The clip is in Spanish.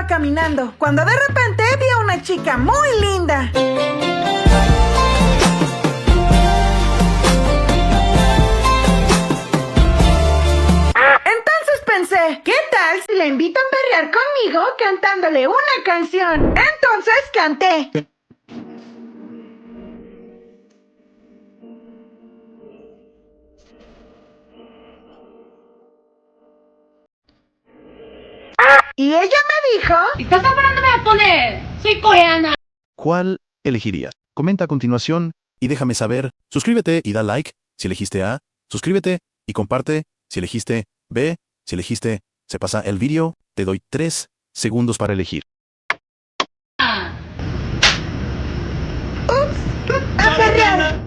caminando, cuando de repente vi a una chica muy linda. Entonces pensé, ¿qué tal si la invito a perrear conmigo cantándole una canción? Entonces canté. Y ella me dijo... ¿Estás hablándome japonés? Soy coreana. ¿Cuál elegirías? Comenta a continuación y déjame saber. Suscríbete y da like si elegiste A. Suscríbete y comparte si elegiste B. Si elegiste se pasa el vídeo. Te doy 3 segundos para elegir. ¡Ups! ¡A perrear!